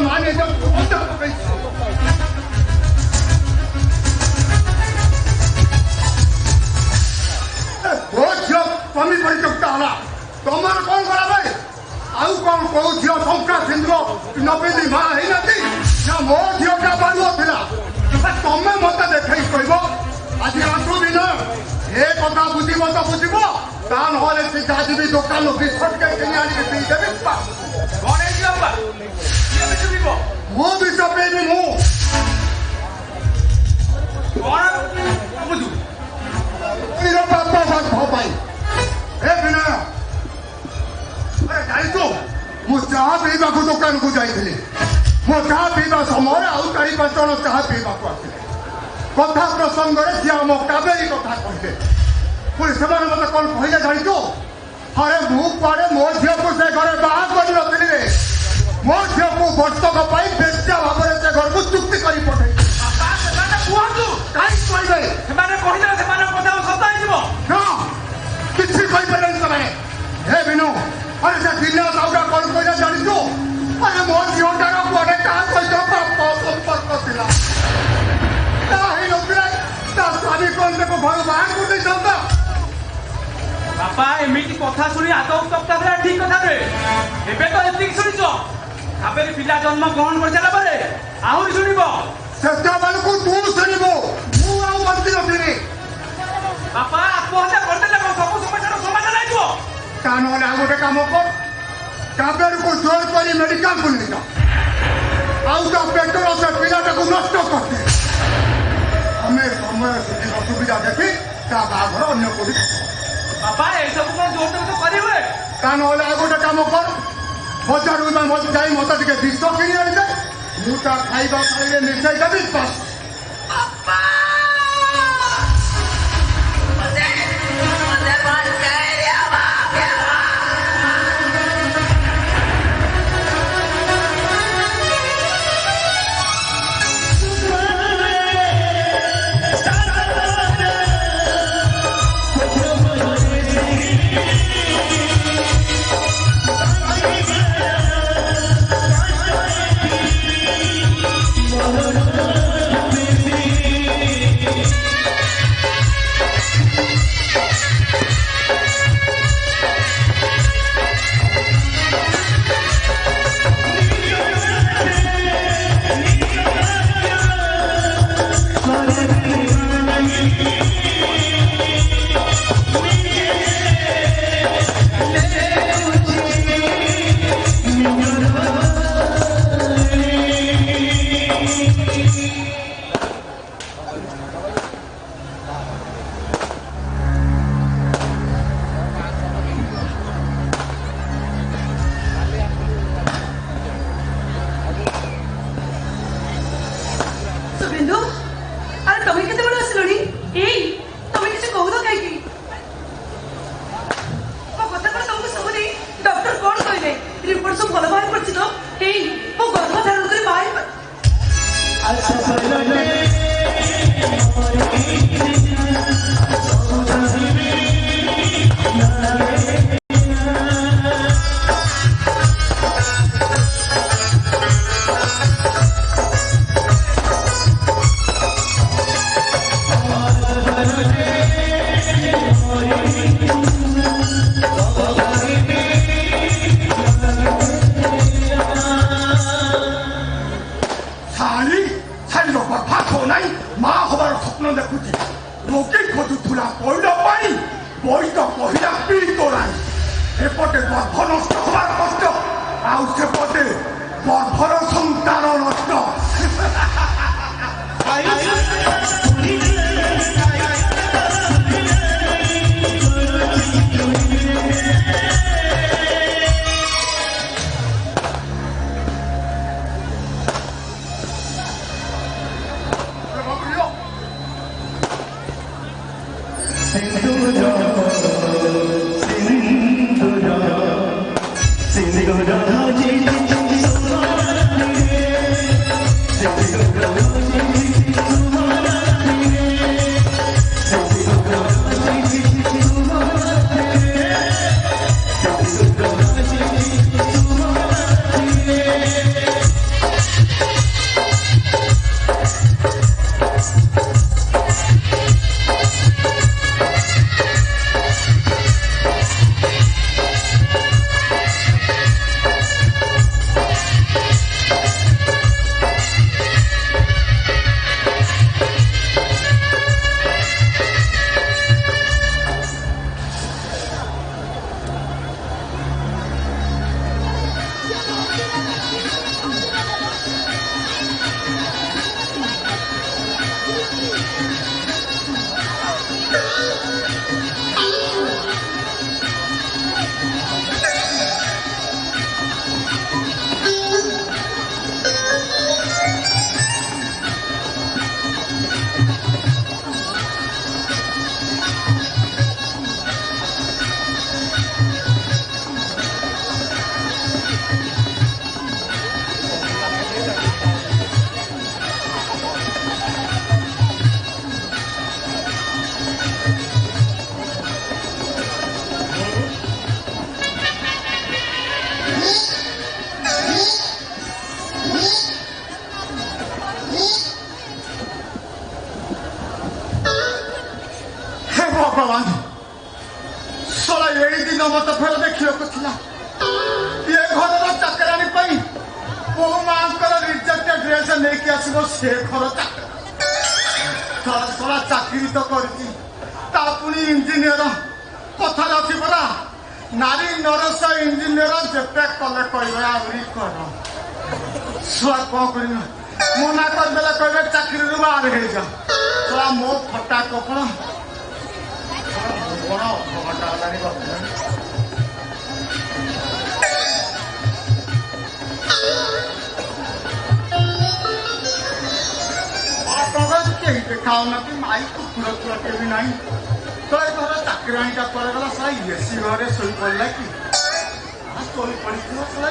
माने जब बंद पकड़ ओ झियो स्वामी परिचक्ता हला तमर कौन करा भाई आउ कौन को झियो संका सिंधु नबेदी मा है नती ना मो झियो का बालुओ थिला तमे मते देखै कहबो आज रातु दिन ए कथा बुझिबो तो बुझिबो ता नहले से जाजिबी दुकान बिस्कुट के किनी आनी पी देबे पा कोने झियो बा ये बिचुबो मो बिचो पेनी मु कोन बुझु तेरा बापा बात हो पाई ए बिना अरे जाई तो मु चाह पीबा को दुकान को जाई मो चाह पीबा समय आउ चारि पांच जन चाह पीबा को आसिले कथा प्रसंग रे सिया मो काबेरी कथा कहते पुरी सेमाने मते कोन कहले जाई तो अरे मु पारे मो झियो को से घरे बाहा कर नथिले रे मो झियो को वर्तक पाई बेस्या भाबरे से घर को चुक्ति करी पठै बापा सेमाने कुहतु काई कहले सेमाने कहिले सेमाने कथा सता हिजबो ना किछि कहि परन सेमाने हे बिनु अरे से बिना साउडा कोन कहले जानी तो अरे मो झियो डारा कोडे का कहि तो संपर्क थिला बापा एमिति कथा सुनी आदौ तक्ता बेला ठीक कथा रे एबे तो एतिक सुनिछो काबेरी पिला जन्म ग्रहण कर चला पारे आहुरी सुनिबो सेटा बाल को तू सुनिबो मु आउ बंदी नथिरे बापा आत्महत्या करते लागो सब समस्यार समाधान आइबो कानो ले आगोटे काम कर काबेरी को जोर करी मेडिकल को ले जा आउ का पेट्रोल से पिलाटा को नष्ट करते हमें समय सुविधा देखी ता बाघर अन्य कोडी बापा ए सब को जोर तो करिवे कान होले आगोटे काम कर हजार रुपया मत जाई मत के 200 किनी आइले मुटा खाइबा खाइले मिठाई देबी बस बापा मते बात कर रे बाप Sing ଆସିବ ସେ ଘର ଚାକିରି ଚାକିରି ତ କରିଛି ତା ପୁଣି ଇଞ୍ଜିନିୟର କଥାରେ ଅଛି ପରା ନାରୀ ନରସ ଇଞ୍ଜିନିୟର ଯେତେ କଲେ କହିବେ ଆହୁରି କର ଛୁଆ କଣ କରିବ ମନା କରିଦେଲେ କହିବେ ଚାକିରିରୁ ବାହାର ହେଇଯା ଛୁଆ ମୋ ଫଟା କପଣ କଣ ଅଧଘଣ୍ଟା ହେଲାଣି ବସିଲାଣି କେହି ଦେଖାଉନାହାନ୍ତି ମାଇ କୁକୁର କୁକୁର ବି ନାହିଁ ତ ଏ ଘର ଚାକିରାଣୀଟା ପରେ ଗଲା ସାରା ଏସି ଘରେ ଶୋଇ ପଡ଼ିଲା କି ଶୋଇ ପଡ଼ିଥିବ ସାରା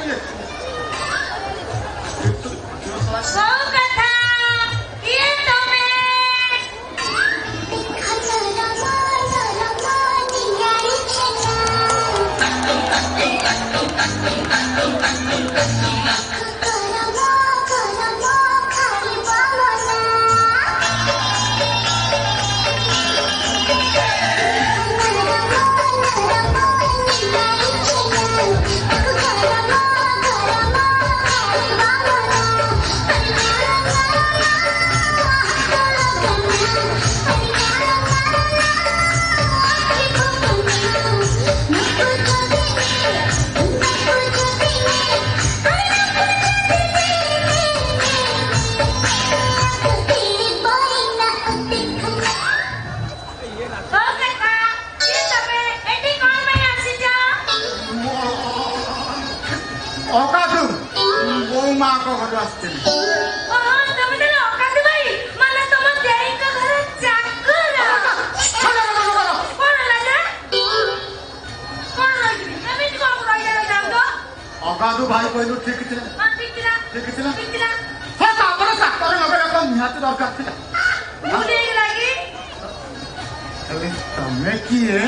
ଅଗାଧୁ ଭାଇ କହିଲୁ ଠିକ ଥିଲା ତାପରେ ଚାକର ଲଗେଇବା ନିହାତି ଦରକାର ଥିଲା ତମେ କିଏ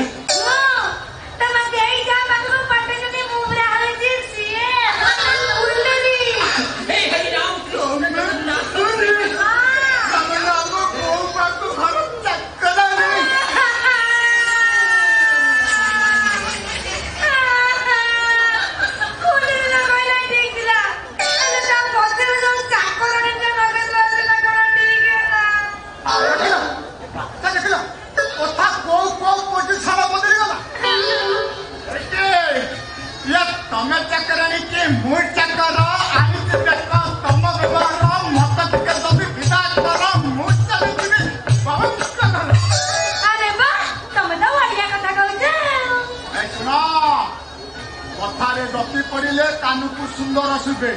କଥାରେ ଗତି ପଡ଼ିଲେ କାନକୁ ସୁନ୍ଦର ଶୁଭେ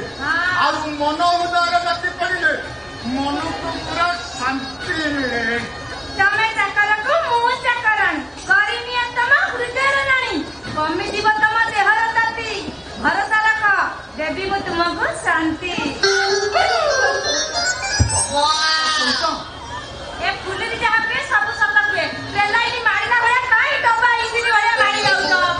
ଆଉ ମନ ହୃଦୟରେ ଗତି ପଡ଼ିଲେ ମନକୁ ପୁରା ଶାନ୍ତି ମିଳେ ତମେ ଚାକରକୁ ମୁଁ ଚାକରାଣୀ କରିନିଅ ତମ ହୃଦୟର ରାଣୀ କମିଯିବ ତମ ଦେହର ତାତି ଭରସା ରଖ ଦେବି ମୁଁ ତୁମକୁ ଶାନ୍ତି ଏ ଫୁଲିରି ଯାହା ହୁଏ ସବୁ ସତ ହୁଏ ରେଲାଇନି ମାରିଲା ଭଳିଆ କାଇଁ ଡବା ଇଞ୍ଜିନ ଭଳିଆ ମାରି ଯାଉଛ